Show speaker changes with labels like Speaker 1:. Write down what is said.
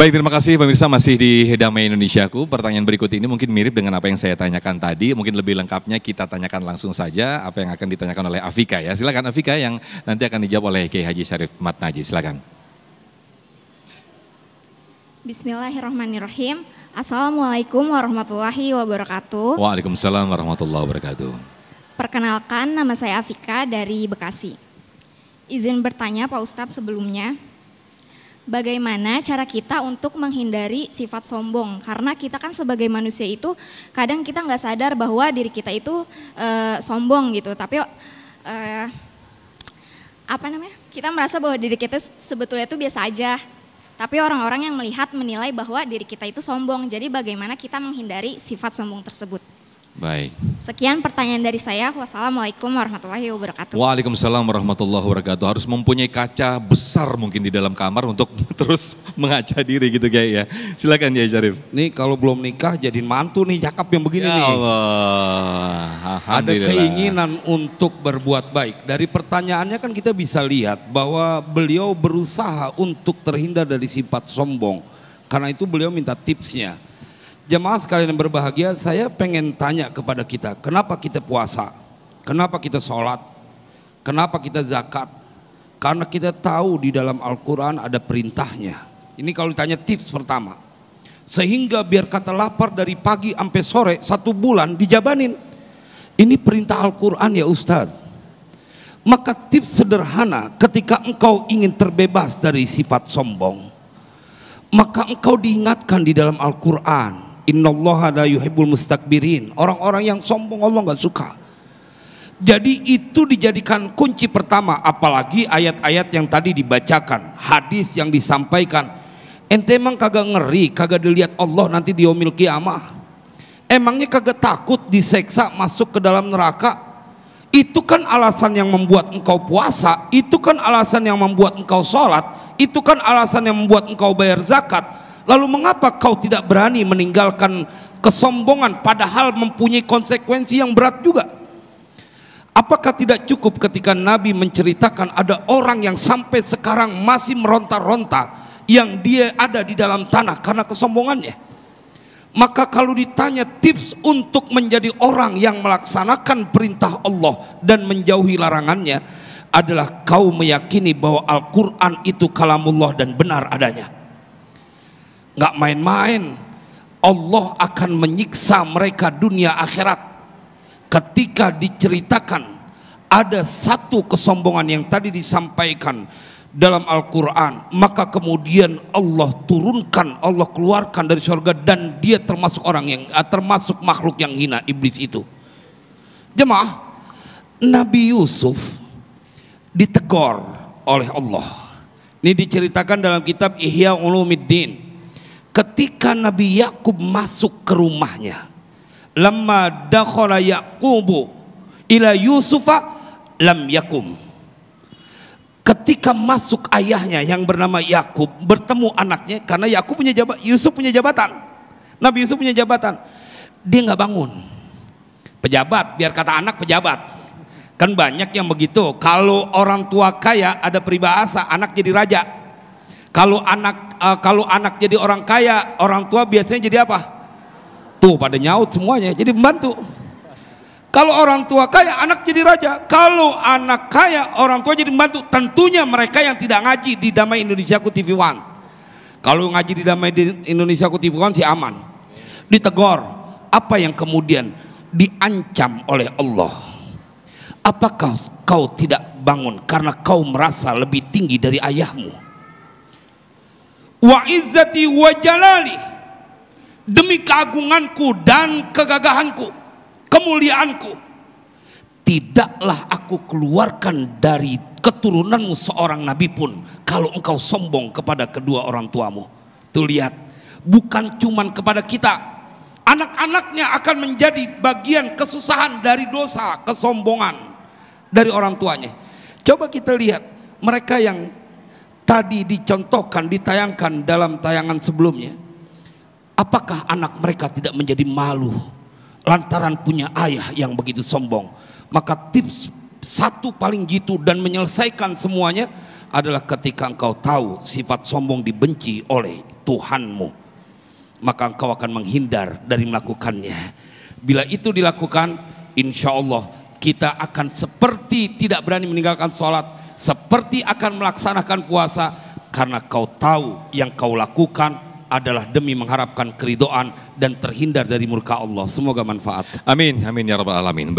Speaker 1: Baik, terima kasih pemirsa, masih di Damai Indonesiaku. Pertanyaan berikut ini mungkin mirip dengan apa yang saya tanyakan tadi. Mungkin lebih lengkapnya kita tanyakan langsung saja apa yang akan ditanyakan oleh Afika ya. Silakan Afika yang nanti akan dijawab oleh Kiai Haji Syarif Matnaji. Silakan.
Speaker 2: Bismillahirrahmanirrahim. Assalamualaikum warahmatullahi wabarakatuh.
Speaker 1: Waalaikumsalam warahmatullahi wabarakatuh.
Speaker 2: Perkenalkan, nama saya Afika dari Bekasi. Izin bertanya Pak Ustadz sebelumnya. Bagaimana cara kita untuk menghindari sifat sombong? Karena kita kan sebagai manusia itu kadang kita nggak sadar bahwa diri kita itu sombong gitu. Tapi kita merasa bahwa diri kita sebetulnya itu biasa aja. Tapi orang-orang yang melihat menilai bahwa diri kita itu sombong. Jadi bagaimana kita menghindari sifat sombong tersebut?
Speaker 1: Baik.
Speaker 2: Sekian pertanyaan dari saya. Wassalamualaikum warahmatullahi wabarakatuh.
Speaker 1: Waalaikumsalam warahmatullahi wabarakatuh. Harus mempunyai kaca besar mungkin di dalam kamar untuk terus mengaca diri gitu kayak ya. Silakan ya Syarif.
Speaker 3: Nih kalau belum nikah jadiin mantu nih, cakep yang begini
Speaker 1: Ya
Speaker 3: nih.
Speaker 1: Allah.
Speaker 3: Ada keinginan untuk berbuat baik. Dari pertanyaannya kan kita bisa lihat bahwa beliau berusaha untuk terhindar dari sifat sombong. Karena itu beliau minta tipsnya. Jemaah sekalian yang berbahagia, saya pengen tanya kepada kita, kenapa kita puasa? Kenapa kita sholat? Kenapa kita zakat? Karena kita tahu di dalam Al-Quran ada perintahnya. Ini kalau ditanya tips pertama. Sehingga biar kata lapar dari pagi sampai sore 1 bulan dijabanin. Ini perintah Al-Quran ya Ustadz. Maka tips sederhana ketika engkau ingin terbebas dari sifat sombong, maka engkau diingatkan di dalam Al-Quran. Innallaha la yuhibbul mustakbirin. Orang-orang yang sombong Allah nggak suka. Jadi itu dijadikan kunci pertama. Apalagi ayat-ayat yang tadi dibacakan, hadis yang disampaikan. Ente emang kagak ngeri, kagak dilihat Allah nanti di yaumil qiyamah? Emangnya kagak takut diseksa masuk ke dalam neraka? Itu kan alasan yang membuat engkau puasa. Itu kan alasan yang membuat engkau sholat. Itu kan alasan yang membuat engkau bayar zakat. Lalu mengapa kau tidak berani meninggalkan kesombongan padahal mempunyai konsekuensi yang berat juga? Apakah tidak cukup ketika Nabi menceritakan ada orang yang sampai sekarang masih meronta-ronta yang dia ada di dalam tanah karena kesombongannya? Maka kalau ditanya tips untuk menjadi orang yang melaksanakan perintah Allah dan menjauhi larangannya adalah kau meyakini bahwa Al-Quran itu kalamullah dan benar adanya. Nggak main-main, Allah akan menyiksa mereka dunia akhirat ketika diceritakan ada satu kesombongan yang tadi disampaikan dalam Al-Quran, maka kemudian Allah turunkan, Allah keluarkan dari surga dan dia termasuk orang yang termasuk makhluk yang hina, iblis itu. Jemaah, Nabi Yusuf ditegur oleh Allah. Ini diceritakan dalam kitab Ihya Ulumuddin. Ketika Nabi Yakub masuk ke rumahnya, lamma dakhala Yaqubu ila Yusufa lam yakum. Ketika masuk ayahnya yang bernama Yakub bertemu anaknya, karena Yakub punya Yusuf punya jabatan, Nabi Yusuf punya jabatan, dia nggak bangun. Pejabat, biar kata anak pejabat. Kan banyak yang begitu. Kalau orang tua kaya ada peribahasa anak jadi raja. Kalau anak jadi orang kaya, orang tua biasanya jadi apa? Tuh pada nyaut semuanya, jadi pembantu. Kalau orang tua kaya, anak jadi raja. Kalau anak kaya, orang tua jadi pembantu. Tentunya mereka yang tidak ngaji di Damai Indonesiaku TV One. Kalau ngaji di Damai Indonesiaku TV One sih aman. Ditegur, apa yang kemudian diancam oleh Allah? Apakah kau tidak bangun karena kau merasa lebih tinggi dari ayahmu? Wa izzati wa jalali, demi keagunganku dan kegagahanku, kemuliaanku, tidaklah aku keluarkan dari keturunanmu seorang nabi pun kalau engkau sombong kepada kedua orang tuamu. Tuh lihat, bukan cuman kepada kita, anak-anaknya akan menjadi bagian kesusahan dari dosa kesombongan dari orang tuanya. Coba kita lihat mereka yang tadi dicontohkan, ditayangkan dalam tayangan sebelumnya. Apakah anak mereka tidak menjadi malu lantaran punya ayah yang begitu sombong? Maka tips satu paling gitu dan menyelesaikan semuanya adalah ketika engkau tahu sifat sombong dibenci oleh Tuhanmu, maka engkau akan menghindar dari melakukannya. Bila itu dilakukan, insya Allah kita akan seperti tidak berani meninggalkan sholat, seperti akan melaksanakan puasa, karena kau tahu yang kau lakukan adalah demi mengharapkan keridhaan dan terhindar dari murka Allah. Semoga manfaat.
Speaker 1: Amin, amin ya rabbal alamin.